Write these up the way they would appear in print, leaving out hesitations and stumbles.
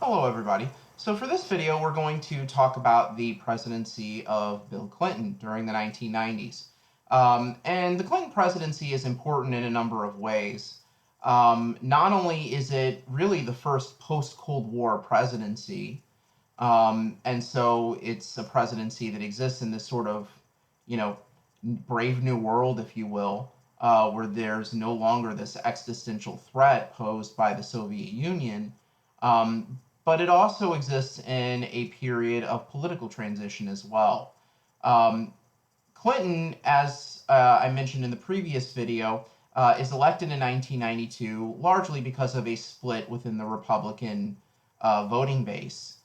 Hello, everybody. So for this video, we're going to talk about the presidency of Bill Clinton during the 1990s. And the Clinton presidency is important in a number of ways. Not only is it really the first post-Cold War presidency, and so it's a presidency that exists in this sort of, you know, brave new world, if you will, where there's no longer this existential threat posed by the Soviet Union. But it also exists in a period of political transition as well. Um, Clinton, as I mentioned in the previous video, is elected in 1992 largely because of a split within the Republican voting base.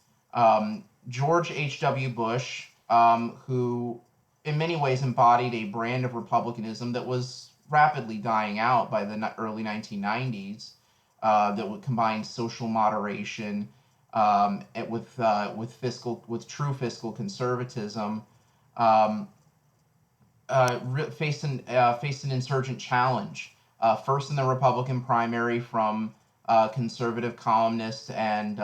George H.W. Bush, who in many ways embodied a brand of republicanism that was rapidly dying out by the early 1990s, that would combine social moderation with true fiscal conservatism. Um, faced an insurgent challenge. First in the Republican primary from conservative columnist and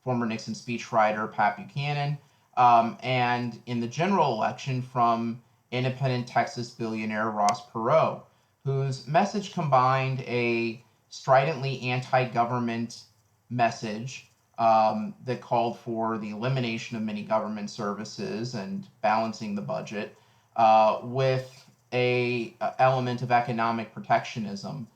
former Nixon speechwriter Pat Buchanan, and in the general election from independent Texas billionaire Ross Perot, whose message combined a stridently anti-government message that called for the elimination of many government services and balancing the budget, with a element of economic protectionism,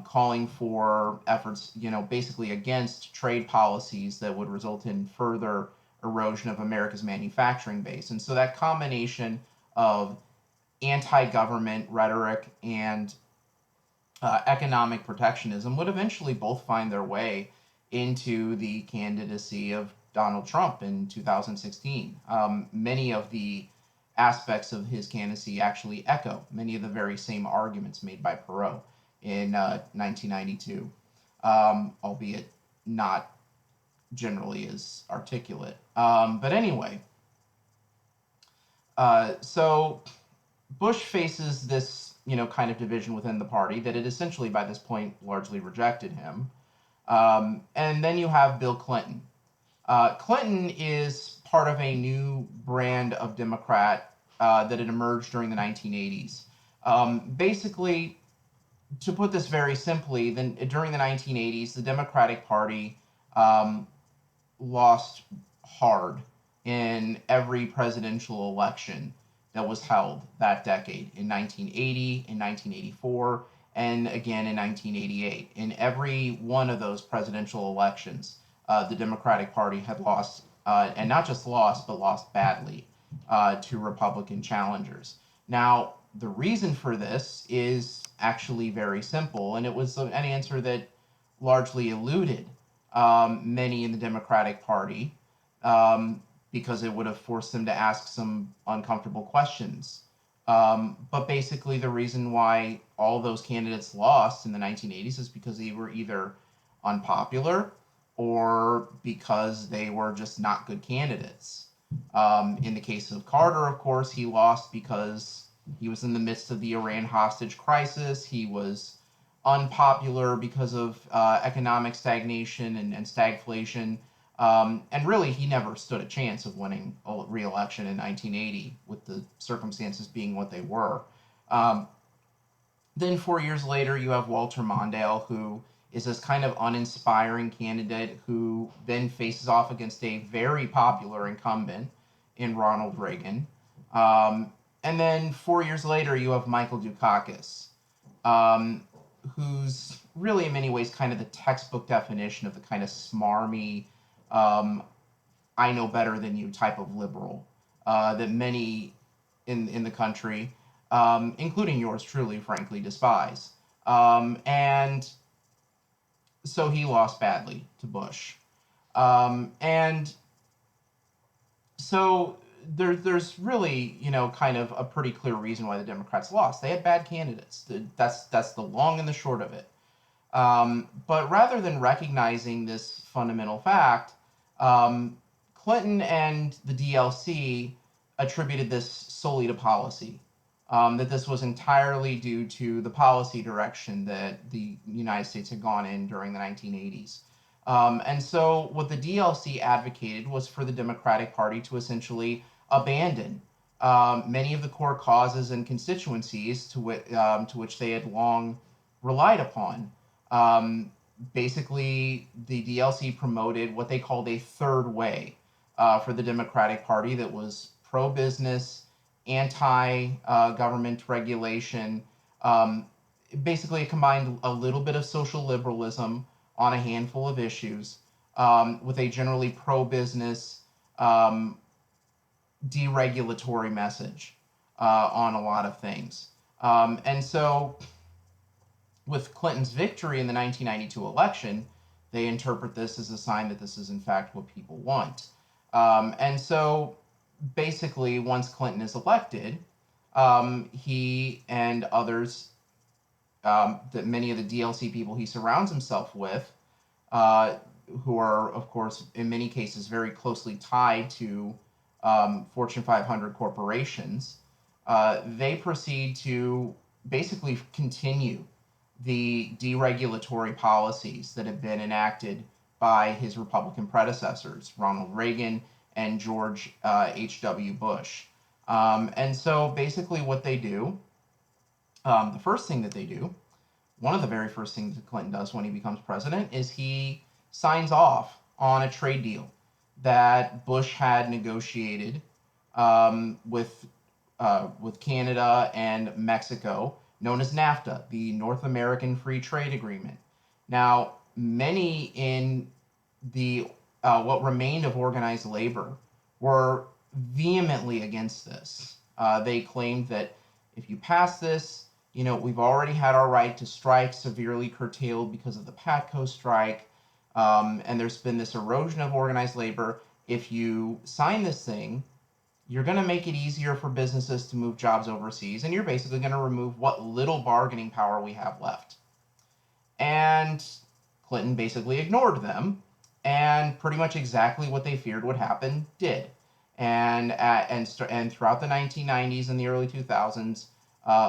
calling for efforts, basically against trade policies that would result in further erosion of America's manufacturing base. And so that combination of anti-government rhetoric and economic protectionism would eventually both find their way into the candidacy of Donald Trump in 2016. Many of the aspects of his candidacy actually echo many of the very same arguments made by Perot in 1992, albeit not generally as articulate. But anyway, so Bush faces this, kind of division within the party that had essentially by this point largely rejected him. And then you have Bill Clinton. Clinton is part of a new brand of Democrat that had emerged during the 1980s. Basically, to put this very simply, then during the 1980s, the Democratic Party lost hard in every presidential election that was held that decade in 1980, in 1984, and again in 1988. In every one of those presidential elections, the Democratic Party had lost, and not just lost, but lost badly to Republican challengers. Now, the reason for this is actually very simple, and it was an answer that largely eluded many in the Democratic Party, because it would have forced them to ask some uncomfortable questions. But basically, the reason why all those candidates lost in the 1980s is because they were either unpopular or because they were just not good candidates. In the case of Carter, of course, he lost because he was in the midst of the Iran hostage crisis. He was unpopular because of economic stagnation and stagflation. And really, he never stood a chance of winning a re-election in 1980, with the circumstances being what they were. Um, then 4 years later, you have Walter Mondale, who is this kind of uninspiring candidate who then faces off against a very popular incumbent in Ronald Reagan. And then 4 years later, you have Michael Dukakis, um, who's really in many ways kind of the textbook definition of the kind of smarmy, um, I know better than you type of liberal that many in the country, including yours truly, frankly, despise. And so he lost badly to Bush. And so there's really, kind of a pretty clear reason why the Democrats lost. They had bad candidates. That's the long and the short of it. But rather than recognizing this fundamental fact, um, Clinton and the DLC attributed this solely to policy. That this was entirely due to the policy direction that the United States had gone in during the 1980s. And so, what the DLC advocated was for the Democratic Party to essentially abandon many of the core causes and constituencies to which they had long relied upon. Um, Basically, the DLC promoted what they called a third way for the Democratic Party that was pro business, anti government regulation. Um, Basically, it combined a little bit of social liberalism on a handful of issues with a generally pro business, um, deregulatory message on a lot of things. And so, with Clinton's victory in the 1992 election, they interpret this as a sign that this is, in fact, what people want. And so, basically, once Clinton is elected, he and others, that many of the DLC people he surrounds himself with, uh, who are, of course, in many cases very closely tied to Fortune 500 corporations, they proceed to basically continue the deregulatory policies that have been enacted by his Republican predecessors, Ronald Reagan and George H.W. Bush. And so basically, what they do, the first thing that they do, one of the very first things that Clinton does when he becomes president is he signs off on a trade deal that Bush had negotiated with Canada and Mexico, known as NAFTA, the North American Free Trade Agreement. Now, many in the what remained of organized labor were vehemently against this. They claimed that if you pass this, we've already had our right to strike severely curtailed because of the PATCO strike, and there's been this erosion of organized labor. If you sign this thing, you're going to make it easier for businesses to move jobs overseas, and you're basically going to remove what little bargaining power we have left. And Clinton basically ignored them, and pretty much exactly what they feared would happen did. And throughout the 1990s and the early 2000s,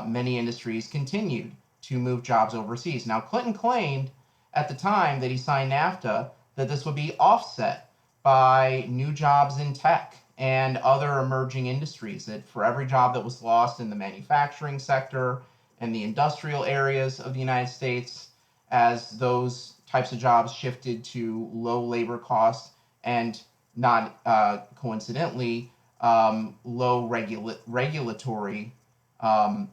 many industries continued to move jobs overseas. Now, Clinton claimed at the time that he signed NAFTA that this would be offset by new jobs in tech and other emerging industries, that for every job that was lost in the manufacturing sector and the industrial areas of the United States, as those types of jobs shifted to low labor costs and not coincidentally low regulatory um,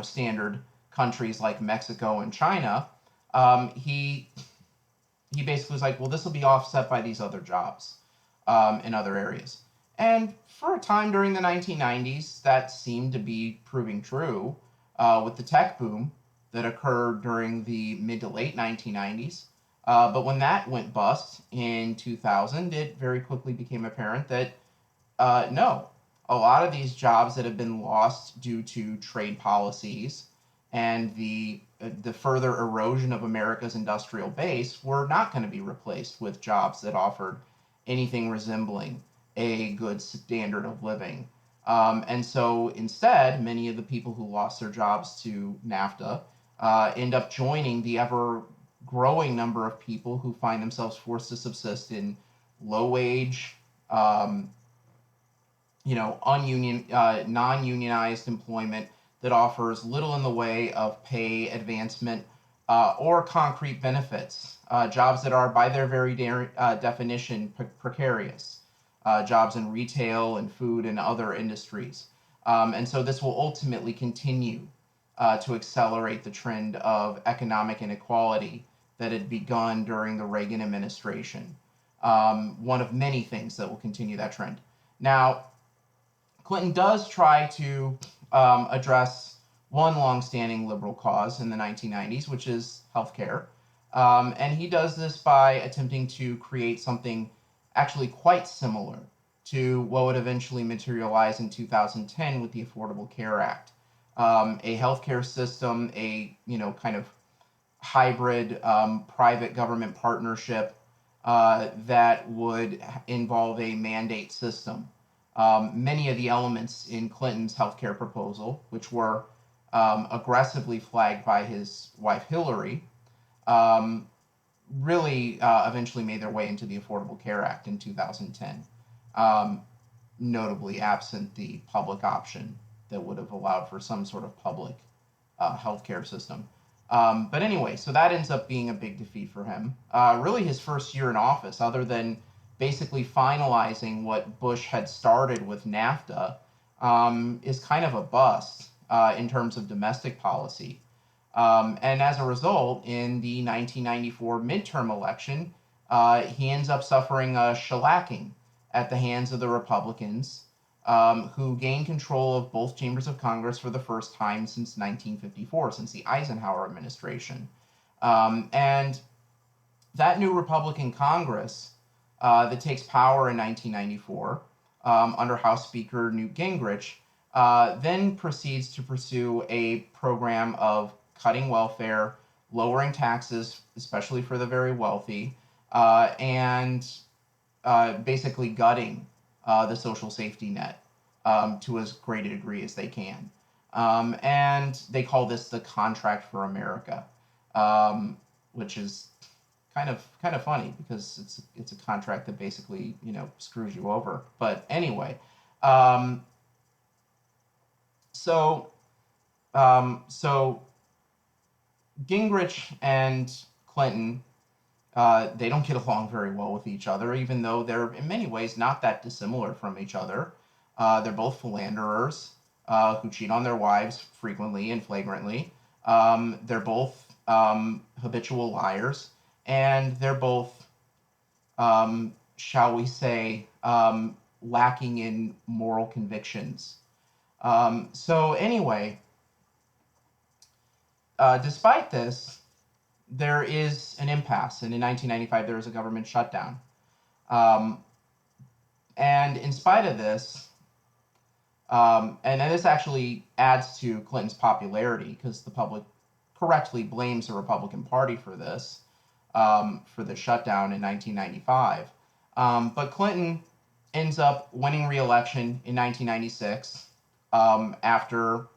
standard countries like Mexico and China, he basically was like, well, this will be offset by these other jobs in other areas. And for a time during the 1990s, that seemed to be proving true with the tech boom that occurred during the mid to late 1990s. But when that went bust in 2000, it very quickly became apparent that no, a lot of these jobs that have been lost due to trade policies and the further erosion of America's industrial base were not going to be replaced with jobs that offered anything resembling a good standard of living. And so instead, many of the people who lost their jobs to NAFTA end up joining the ever growing number of people who find themselves forced to subsist in low wage, um, non-unionized employment that offers little in the way of pay advancement or concrete benefits. Jobs that are, by their very definition, precarious. Jobs in retail and food and other industries. And so this will ultimately continue to accelerate the trend of economic inequality that had begun during the Reagan administration. One of many things that will continue that trend. Now, Clinton does try to address one longstanding liberal cause in the 1990s, which is healthcare. And he does this by attempting to create something actually quite similar to what would eventually materialize in 2010 with the Affordable Care Act. A healthcare system, a kind of hybrid private government partnership that would involve a mandate system. Many of the elements in Clinton's healthcare proposal, which were aggressively flagged by his wife Hillary, um, really eventually made their way into the Affordable Care Act in 2010, um, notably absent the public option that would have allowed for some sort of public healthcare system. But anyway, so that ends up being a big defeat for him. Really, his first year in office, other than basically finalizing what Bush had started with NAFTA, is kind of a bust in terms of domestic policy. And as a result, in the 1994 midterm election, he ends up suffering a shellacking at the hands of the Republicans, who gained control of both chambers of Congress for the first time since 1954, since the Eisenhower administration. And that new Republican Congress that takes power in 1994 under House Speaker Newt Gingrich then proceeds to pursue a program of cutting welfare, lowering taxes, especially for the very wealthy, and basically gutting the social safety net to as great a degree as they can. And they call this the Contract for America, which is kind of funny because it's a contract that basically screws you over. But anyway, um, so so Gingrich and Clinton, they don't get along very well with each other, even though they're in many ways not that dissimilar from each other. They're both philanderers who cheat on their wives frequently and flagrantly. They're both habitual liars, and they're both, shall we say, lacking in moral convictions. So anyway, despite this, there is an impasse, and in 1995 there was a government shutdown. Um, and in spite of this, and this actually adds to Clinton's popularity because the public correctly blames the Republican Party for the shutdown in 1995. But Clinton ends up winning re-election in 1996 after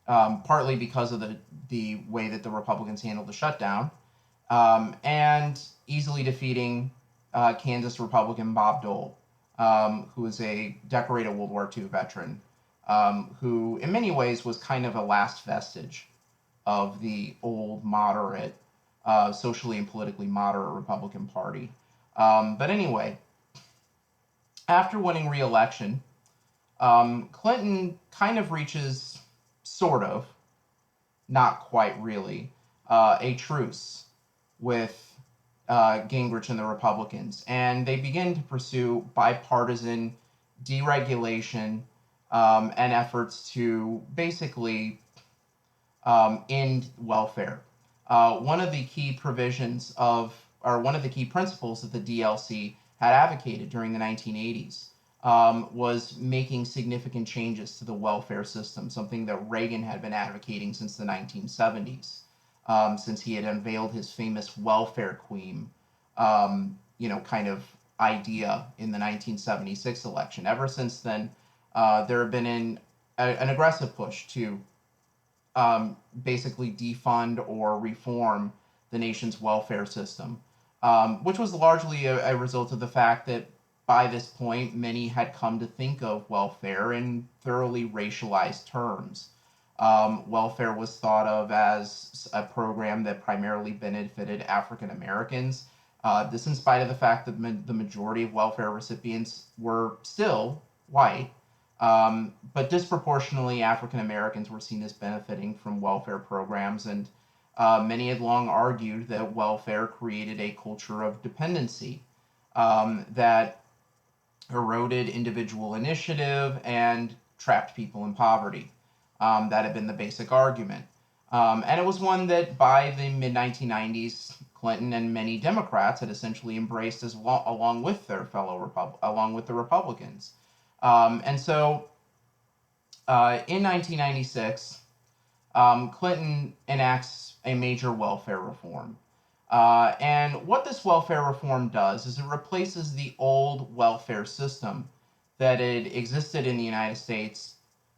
partly because of the way that the Republicans handled the shutdown, and easily defeating Kansas Republican Bob Dole, who is a decorated World War II veteran, who in many ways was kind of a last vestige of the old moderate, socially and politically moderate Republican Party. But anyway, after winning re-election, Clinton kind of reaches, sort of, not quite really, a truce with Gingrich and the Republicans, and they begin to pursue bipartisan deregulation and efforts to basically end welfare. One of the key provisions of, or one of the key principles that the DLC had advocated during the 1980s was making significant changes to the welfare system, something that Reagan had been advocating since the 1970s, since he had unveiled his famous welfare queen, kind of idea in the 1976 election. Ever since then, there have been an aggressive push to basically defund or reform the nation's welfare system, which was largely a result of the fact that by this point, many had come to think of welfare in thoroughly racialized terms. Welfare was thought of as a program that primarily benefited African Americans. This, in spite of the fact that the majority of welfare recipients were still white, but disproportionately African Americans were seen as benefiting from welfare programs, and many had long argued that welfare created a culture of dependency that eroded individual initiative and trapped people in poverty. That had been the basic argument. And it was one that by the mid 1990s, Clinton and many Democrats had essentially embraced along with their along with the Republicans. And so in 1996, Clinton enacts a major welfare reform. And what this welfare reform does is it replaces the old welfare system that had existed in the United States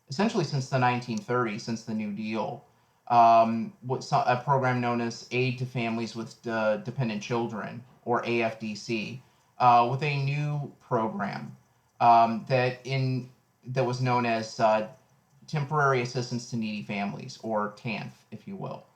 essentially since the 1930s, since the New Deal, a program known as Aid to Families with Dependent Children, or AFDC, with a new program that was known as Temporary Assistance to Needy Families, or TANF, if you will.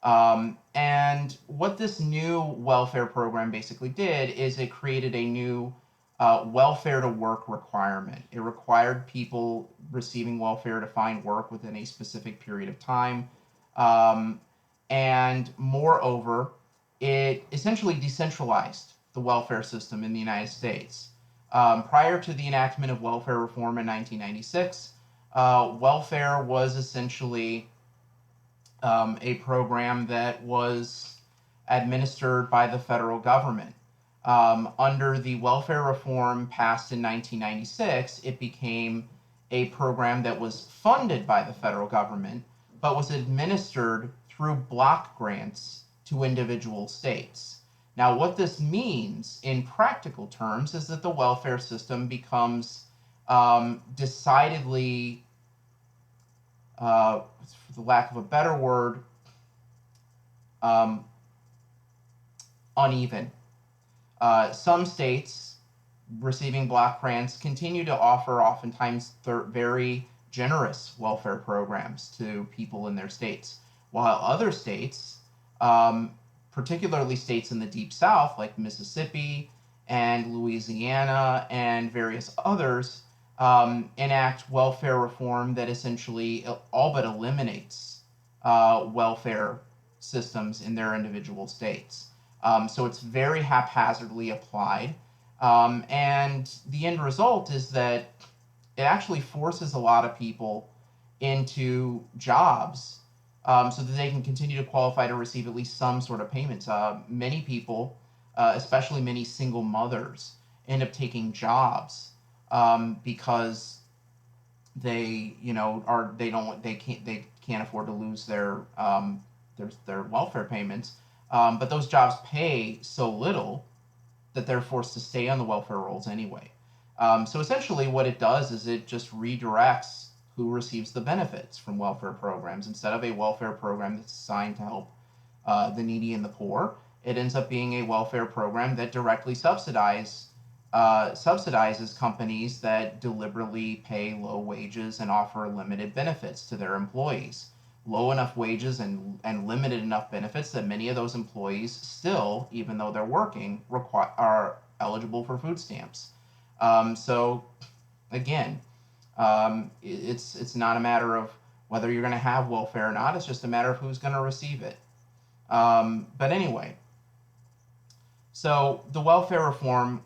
And what this new welfare program basically did is it created a new welfare to work requirement. It required people receiving welfare to find work within a specific period of time. Um, and moreover, it essentially decentralized the welfare system in the United States. Prior to the enactment of welfare reform in 1996, welfare was essentially a program that was administered by the federal government. Under the welfare reform passed in 1996, it became a program that was funded by the federal government, but was administered through block grants to individual states. Now, what this means in practical terms is that the welfare system becomes decidedly, for the lack of a better word, um, uneven. Some states receiving block grants continue to offer oftentimes very generous welfare programs to people in their states, while other states, particularly states in the Deep South like Mississippi and Louisiana and various others, enact welfare reform that essentially all but eliminates welfare systems in their individual states. So it's very haphazardly applied. And the end result is that it actually forces a lot of people into jobs so that they can continue to qualify to receive at least some sort of payments. Many people, especially many single mothers, end up taking jobs because they, they can't afford to lose their welfare payments. But those jobs pay so little that they're forced to stay on the welfare rolls anyway. So essentially, what it does is it just redirects who receives the benefits from welfare programs. Instead of a welfare program that's designed to help the needy and the poor, it ends up being a welfare program that directly subsidizes companies that deliberately pay low wages and offer limited benefits to their employees. Low enough wages and limited enough benefits that many of those employees still, even though they're working, are eligible for food stamps. So again, it's not a matter of whether you're going to have welfare or not. It's just a matter of who's going to receive it. But anyway, so the welfare reform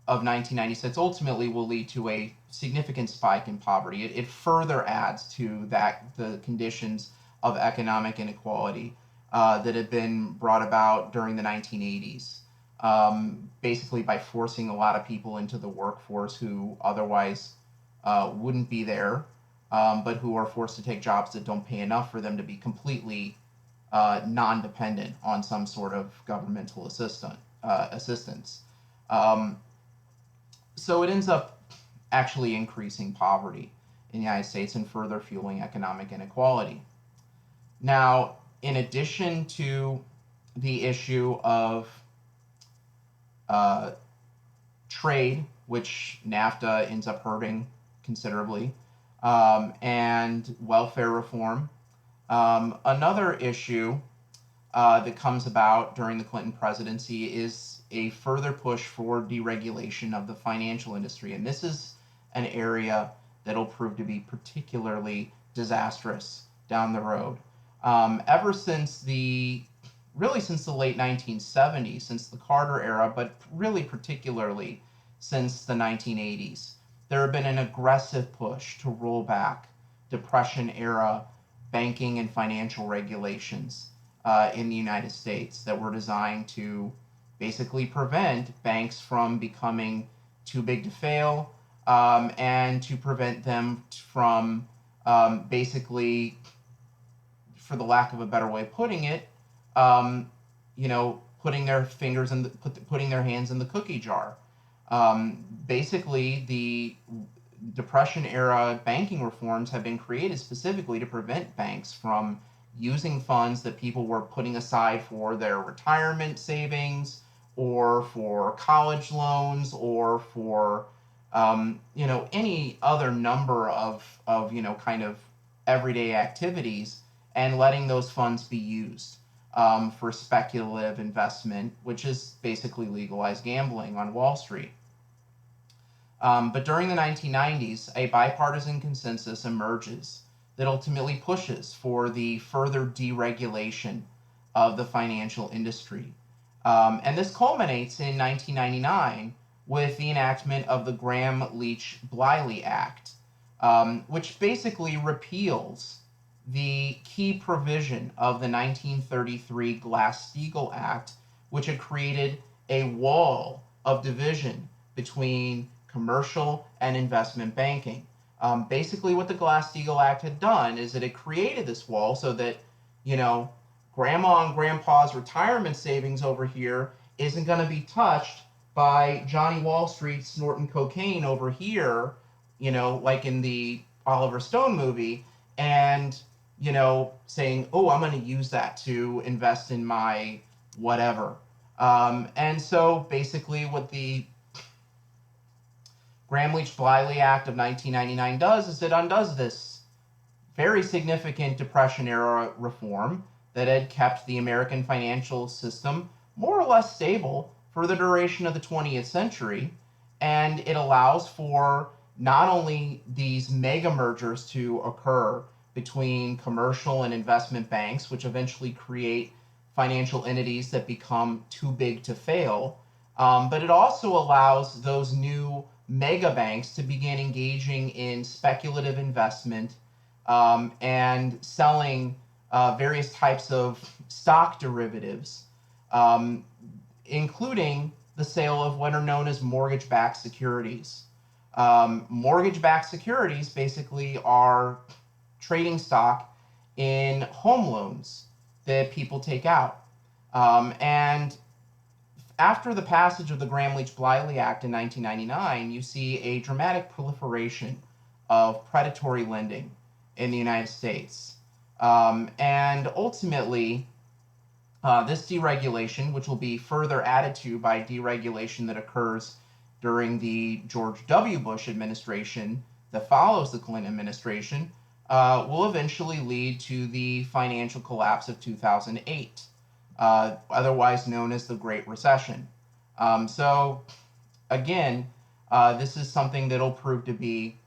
of 1996 ultimately will lead to a significant spike in poverty. It further adds to the conditions of economic inequality that had been brought about during the 1980s, basically by forcing a lot of people into the workforce who otherwise wouldn't be there, but who are forced to take jobs that don't pay enough for them to be completely non-dependent on some sort of governmental assistance. Um, so it ends up actually increasing poverty in the United States and further fueling economic inequality. Now, in addition to the issue of uh, trade, which NAFTA ends up hurting considerably, and welfare reform, another issue that comes about during the Clinton presidency is a further push for deregulation of the financial industry. And this is an area that'll prove to be particularly disastrous down the road. Ever since since the late 1970s, since the Carter era, but really particularly since the 1980s, there have been an aggressive push to roll back Depression era banking and financial regulations in the United States that were designed to basically prevent banks from becoming too big to fail, and to prevent them from basically, for the lack of a better way of putting it, putting putting their hands in the cookie jar. Basically, the Depression era banking reforms have been created specifically to prevent banks from using funds that people were putting aside for their retirement savings or for college loans or for any other number of kind of everyday activities, and letting those funds be used for speculative investment, which is basically legalized gambling on Wall Street. But during the 1990s, a bipartisan consensus emerges that ultimately pushes for the further deregulation of the financial industry. And this culminates in 1999 with the enactment of the Gramm-Leach-Bliley Act, which basically repeals the key provision of the 1933 Glass-Steagall Act, which had created a wall of division between commercial and investment banking. Basically, what the Glass-Steagall Act had done is that it created this wall so that, grandma and grandpa's retirement savings over here isn't going to be touched by Johnny Wall Street snorting cocaine over here, like in the Oliver Stone movie, and, saying, oh, I'm going to use that to invest in my whatever. And so basically what the Gramm-Leach-Bliley Act of 1999 does is it undoes this very significant Depression-era reform that had kept the American financial system more or less stable for the duration of the 20th century, and it allows for not only these mega mergers to occur between commercial and investment banks, which eventually create financial entities that become too big to fail, but it also allows those new mega banks to begin engaging in speculative investment and selling various types of stock derivatives, including the sale of what are known as mortgage-backed securities. Mortgage-backed securities basically are trading stock in home loans that people take out. And after the passage of the Gramm-Leach-Bliley Act in 1999, you see a dramatic proliferation of predatory lending in the United States. And ultimately, this deregulation, which will be further added to by deregulation that occurs during the George W. Bush administration that follows the Clinton administration, will eventually lead to the financial collapse of 2008, otherwise known as the Great Recession. So, again, this is something that'll prove to be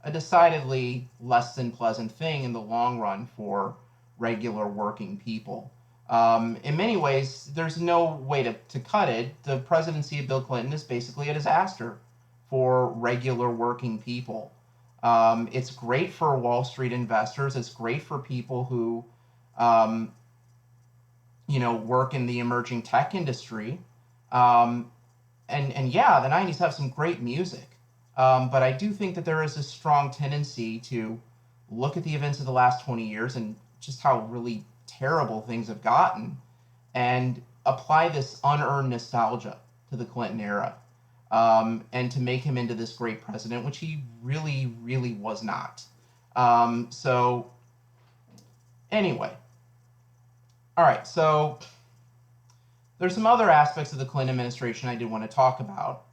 a decidedly less than pleasant thing in the long run for regular working people. In many ways, there's no way to cut it. The presidency of Bill Clinton is basically a disaster for regular working people. It's great for Wall Street investors. It's great for people who, work in the emerging tech industry. And yeah, the 90s have some great music. But I do think that there is a strong tendency to look at the events of the last 20 years and just how really terrible things have gotten and apply this unearned nostalgia to the Clinton era, and to make him into this great president, which he really, really was not. So, anyway. All right, so there's some other aspects of the Clinton administration I did want to talk about.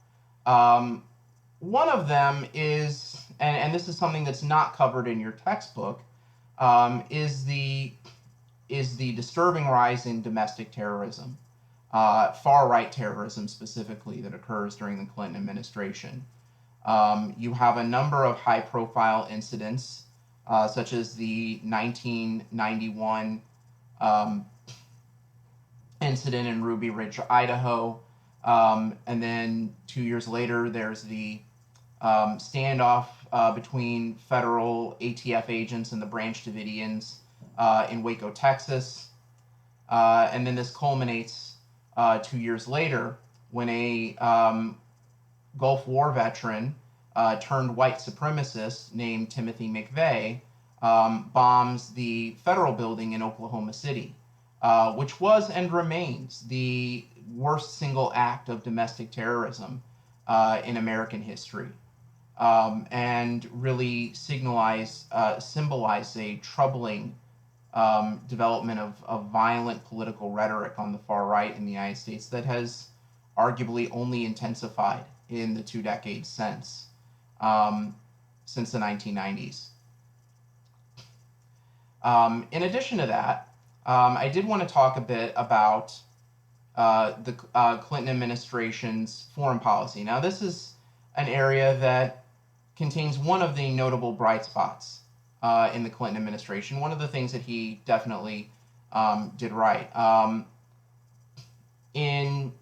One of them is, and this is something that's not covered in your textbook, is the disturbing rise in domestic terrorism, far-right terrorism specifically, that occurs during the Clinton administration. You have a number of high-profile incidents, such as the 1991 incident in Ruby Ridge, Idaho, and then 2 years later, there's the standoff between federal ATF agents and the Branch Davidians in Waco, Texas. And then this culminates 2 years later when a Gulf War veteran turned white supremacist named Timothy McVeigh bombs the federal building in Oklahoma City, which was and remains the worst single act of domestic terrorism in American history, and really symbolized a troubling development of violent political rhetoric on the far right in the United States that has arguably only intensified in the 2 decades um, since the 1990s. In addition to that, I did want to talk a bit about the Clinton administration's foreign policy. Now, this is an area that contains one of the notable bright spots in the Clinton administration. One of the things that he definitely did right. In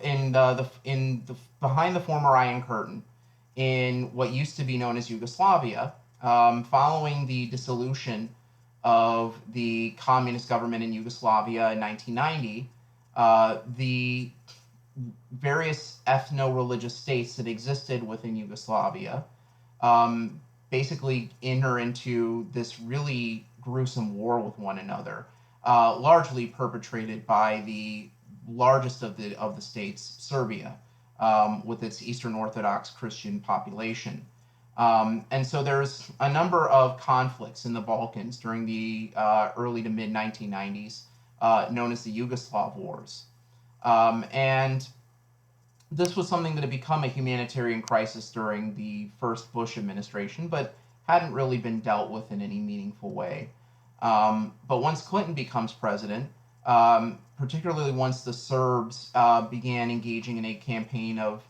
the behind the former Iron Curtain, in what used to be known as Yugoslavia, following the dissolution of the communist government in Yugoslavia in 1990, the various ethno-religious states that existed within Yugoslavia um, basically enter into this really gruesome war with one another, largely perpetrated by the largest of the states, Serbia, with its Eastern Orthodox Christian population. And so there's a number of conflicts in the Balkans during the early to mid 1990s, known as the Yugoslav Wars. And this was something that had become a humanitarian crisis during the first Bush administration, but hadn't really been dealt with in any meaningful way. But once Clinton becomes president, particularly once the Serbs began engaging in a campaign of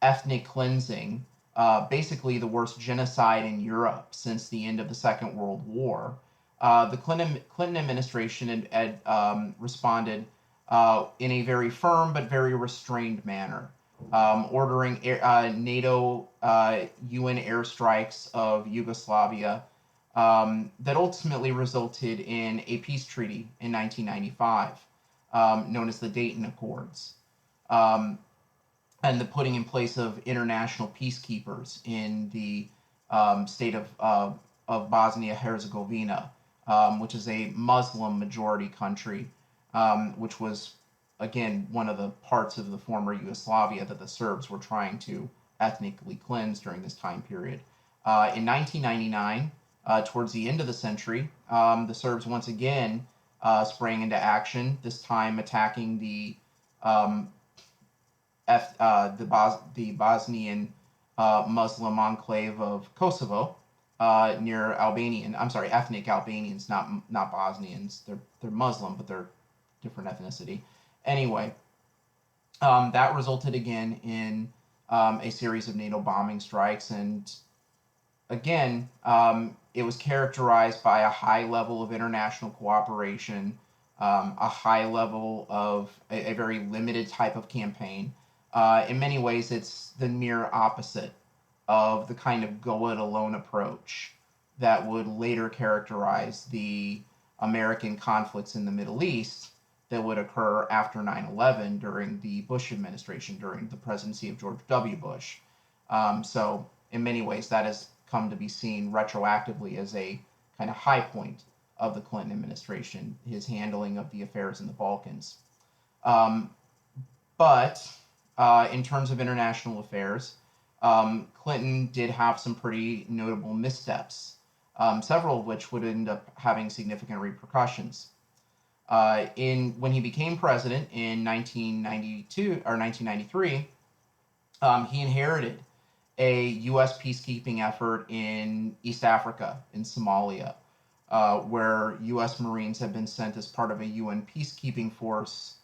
ethnic cleansing, basically the worst genocide in Europe since the end of the Second World War, the Clinton administration had responded in a very firm but very restrained manner, ordering NATO UN airstrikes of Yugoslavia that ultimately resulted in a peace treaty in 1995, known as the Dayton Accords, um, and the putting in place of international peacekeepers in the state of Bosnia Herzegovina, which is a Muslim majority country, which was, again, one of the parts of the former Yugoslavia that the Serbs were trying to ethnically cleanse during this time period. In 1999, towards the end of the century, the Serbs once again sprang into action, this time attacking um, the Bosnian Muslim enclave of Kosovo near ethnic Albanians, not Bosnians. They're Muslim, but they're different ethnicity. Anyway, that resulted again in a series of NATO bombing strikes, and again, it was characterized by a high level of international cooperation, a high level of a very limited type of campaign. In many ways, it's the mere opposite of the kind of go it alone approach that would later characterize the American conflicts in the Middle East that would occur after 9/11 during the Bush administration, during the presidency of George W. Bush. So, in many ways, that has come to be seen retroactively as a kind of high point of the Clinton administration, his handling of the affairs in the Balkans. Um, but in terms of international affairs, Clinton did have some pretty notable missteps, several of which would end up having significant repercussions. When he became president in 1992 or 1993, he inherited a U.S. peacekeeping effort in East Africa, in Somalia, where U.S. Marines have been sent as part of a UN peacekeeping force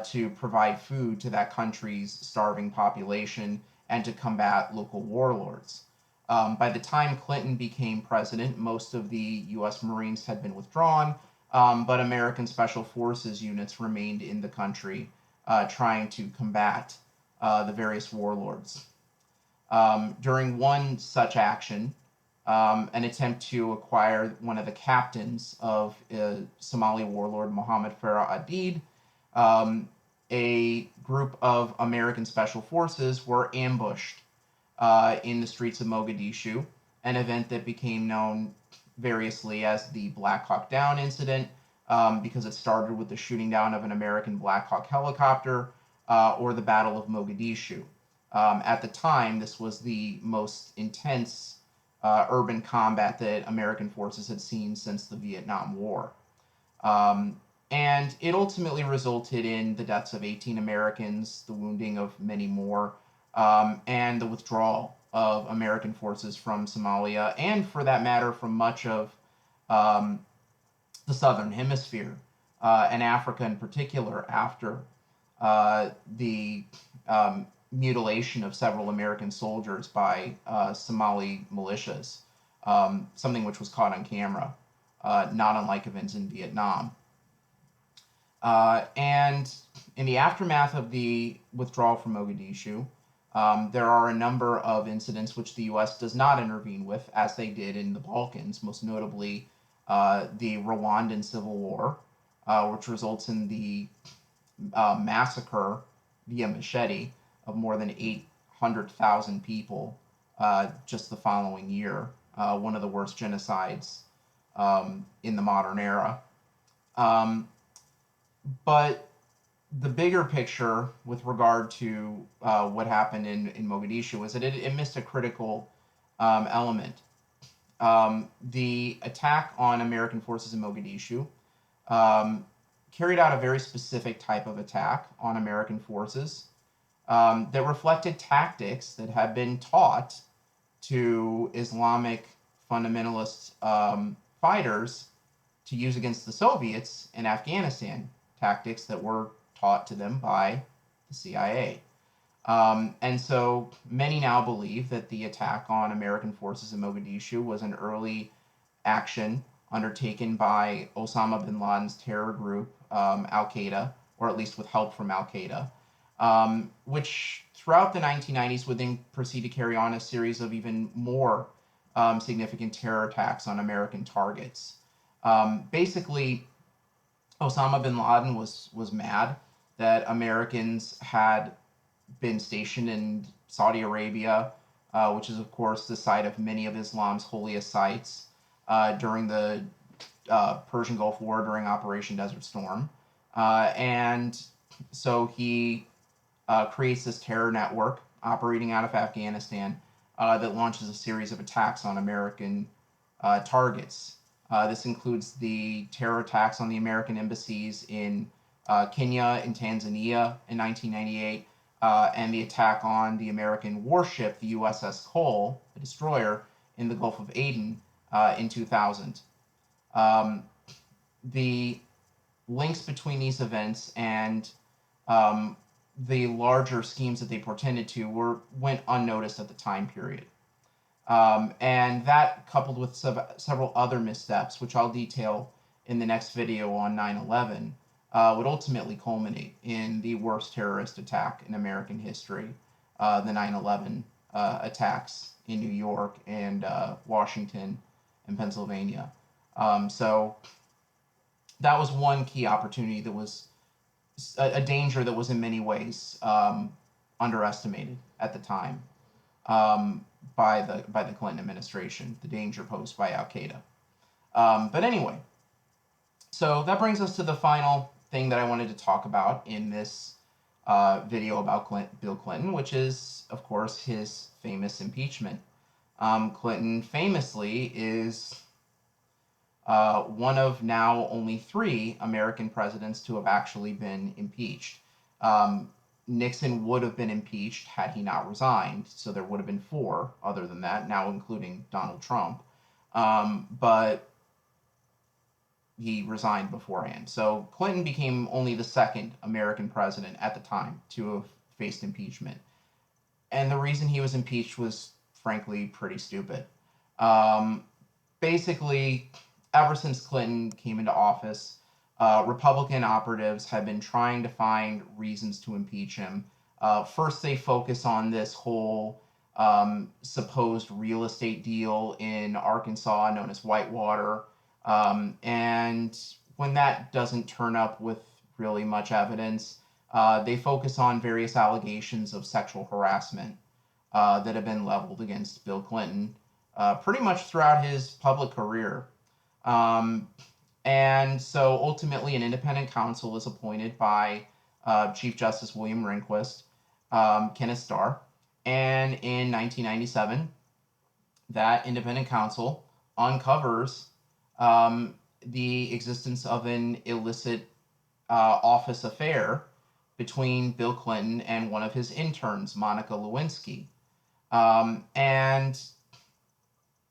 to provide food to that country's starving population and to combat local warlords. By the time Clinton became president, most of the U.S. Marines had been withdrawn, but American Special Forces units remained in the country trying to combat the various warlords. During one such action, an attempt to acquire one of the captains of Somali warlord Mohammed Farah Aidid, a group of American Special Forces were ambushed in the streets of Mogadishu, an event that became known variously as the Black Hawk Down incident, because it started with the shooting down of an American Black Hawk helicopter, or the Battle of Mogadishu. At the time, this was the most intense urban combat that American forces had seen since the Vietnam War. Um, and it ultimately resulted in the deaths of 18 Americans, the wounding of many more, and the withdrawal of American forces from Somalia, and for that matter, from much of um, the southern hemisphere and Africa in particular after the mutilation of several American soldiers by Somali militias, something which was caught on camera, not unlike events in Vietnam. And in the aftermath of the withdrawal from Mogadishu, there are a number of incidents which the U.S. does not intervene with, as they did in the Balkans, most notably the Rwandan Civil War, which results in the massacre via machete of more than 800,000 people just the following year, one of the worst genocides in the modern era. Um, but the bigger picture with regard to what happened in Mogadishu is that it missed a critical element. The attack on American forces in Mogadishu um, carried out a very specific type of attack on American forces that reflected tactics that had been taught to Islamic fundamentalist fighters to use against the Soviets in Afghanistan, tactics that were taught to them by the CIA. And so many now believe that the attack on American forces in Mogadishu was an early action undertaken by Osama bin Laden's terror group, Al Qaeda, or at least with help from Al Qaeda, which throughout the 1990s would then proceed to carry on a series of even more significant terror attacks on American targets. Basically, Osama bin Laden was mad that Americans had been stationed in Saudi Arabia, which is, of course, the site of many of Islam's holiest sites during the Persian Gulf War during Operation Desert Storm. And so he creates this terror network operating out of Afghanistan that launches a series of attacks on American targets. This includes the terror attacks on the American embassies in Kenya and Tanzania in 1998, and the attack on the American warship, the USS Cole, a destroyer, in the Gulf of Aden in 2000. The links between these events and um, the larger schemes that they portended to went unnoticed at the time period. And that, coupled with several other missteps, which I'll detail in the next video on 9/11, would ultimately culminate in the worst terrorist attack in American history, the 9/11 attacks in New York and Washington and Pennsylvania. So that was one key opportunity that was a danger that was in many ways underestimated at the time by the Clinton administration, the danger posed by Al Qaeda. But anyway, so that brings us to the final thing that I wanted to talk about in this video about Bill Clinton, which is, of course, his famous impeachment. Clinton famously is one of now only 3 American presidents to have actually been impeached. Nixon would have been impeached had he not resigned, so there would have been 4 other than that, now including Donald Trump. But he resigned beforehand. So Clinton became only the 2nd American president at the time to have faced impeachment. And the reason he was impeached was, frankly, pretty stupid. Basically, ever since Clinton came into office, Republican operatives have been trying to find reasons to impeach him. First, they focus on this whole supposed real estate deal in Arkansas known as Whitewater. And when that doesn't turn up with really much evidence, they focus on various allegations of sexual harassment that have been leveled against Bill Clinton pretty much throughout his public career. And so ultimately, an independent counsel is appointed by Chief Justice William Rehnquist, Kenneth Starr, and in 1997, that independent counsel uncovers the existence of an illicit office affair between Bill Clinton and one of his interns, Monica Lewinsky. And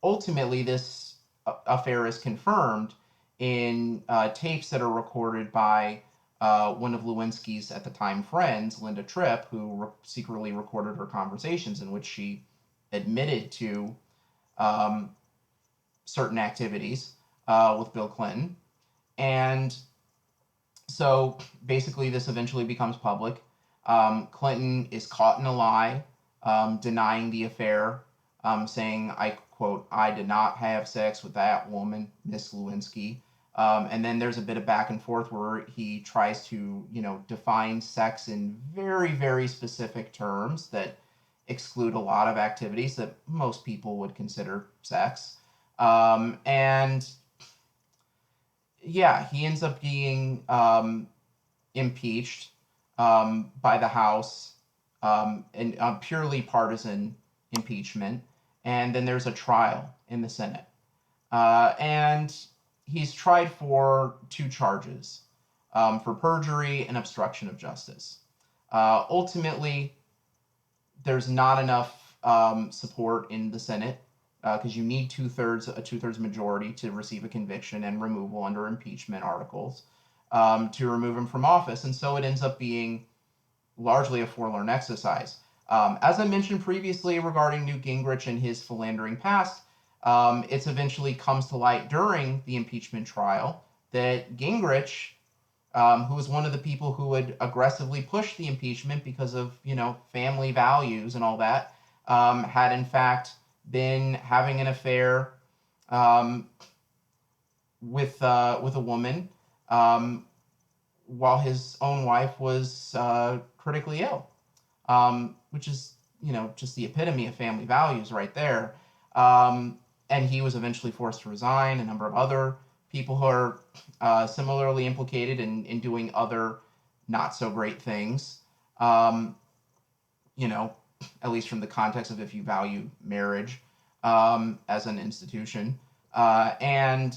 ultimately, this affair is confirmed in tapes that are recorded by one of Lewinsky's at the time friends, Linda Tripp, who secretly recorded her conversations in which she admitted to certain activities with Bill Clinton. And so basically, this eventually becomes public. Clinton is caught in a lie, denying the affair, saying, I quote, "I did not have sex with that woman, Miss Lewinsky." And then there's a bit of back and forth where he tries to, define sex in very, very specific terms that exclude a lot of activities that most people would consider sex. And yeah, he ends up being impeached by the House in purely partisan impeachment. And then there's a trial in the Senate. And he's tried for 2 charges for perjury and obstruction of justice. Ultimately, there's not enough support in the Senate because you need a two-thirds majority to receive a conviction and removal under impeachment articles to remove him from office. And so it ends up being largely a forlorn exercise. As I mentioned previously regarding Newt Gingrich and his philandering past, it eventually comes to light during the impeachment trial that Gingrich, who was one of the people who would aggressively push the impeachment because of, family values and all that, had in fact been having an affair with a woman while his own wife was critically ill, which is, just the epitome of family values right there. And he was eventually forced to resign. A number of other people who are similarly implicated in doing other not so great things, at least from the context of if you value marriage as an institution. And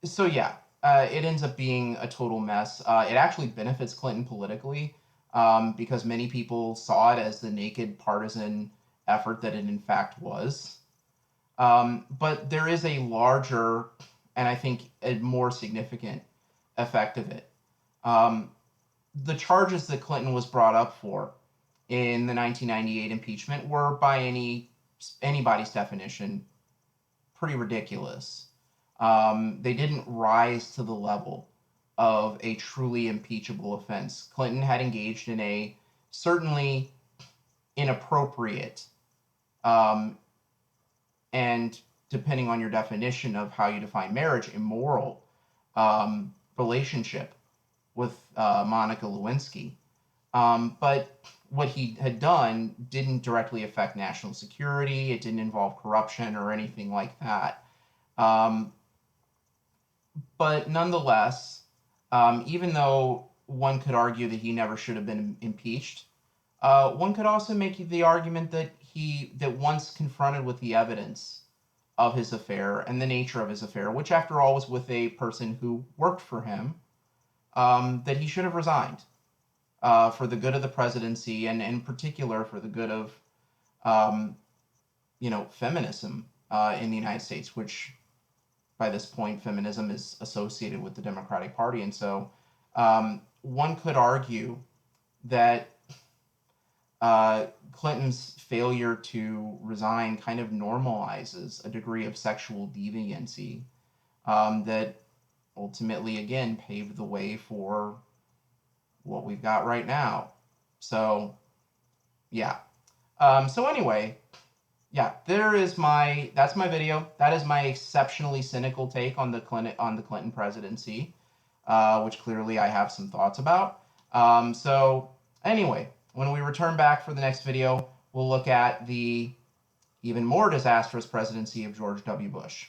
so, yeah, it ends up being a total mess. It actually benefits Clinton politically because many people saw it as the naked partisan effort that it in fact was. But there is a larger and I think a more significant effect of it. The charges that Clinton was brought up for in the 1998 impeachment were, by anybody's definition, pretty ridiculous. They didn't rise to the level of a truly impeachable offense. Clinton had engaged in a certainly inappropriate and, depending on your definition of how you define marriage, immoral relationship with Monica Lewinsky. But what he had done didn't directly affect national security. It didn't involve corruption or anything like that. But nonetheless, even though one could argue that he never should have been impeached, one could also make the argument that once confronted with the evidence of his affair and the nature of his affair, which after all was with a person who worked for him, that he should have resigned for the good of the presidency and in particular for the good of, feminism in the United States, which by this point feminism is associated with the Democratic Party. And so one could argue that Clinton's failure to resign kind of normalizes a degree of sexual deviancy that ultimately, again, paved the way for what we've got right now. So, yeah. So anyway, yeah, that's my video. That is my exceptionally cynical take on the Clinton presidency, which clearly I have some thoughts about. So anyway, when we return back for the next video, we'll look at the even more disastrous presidency of George W. Bush.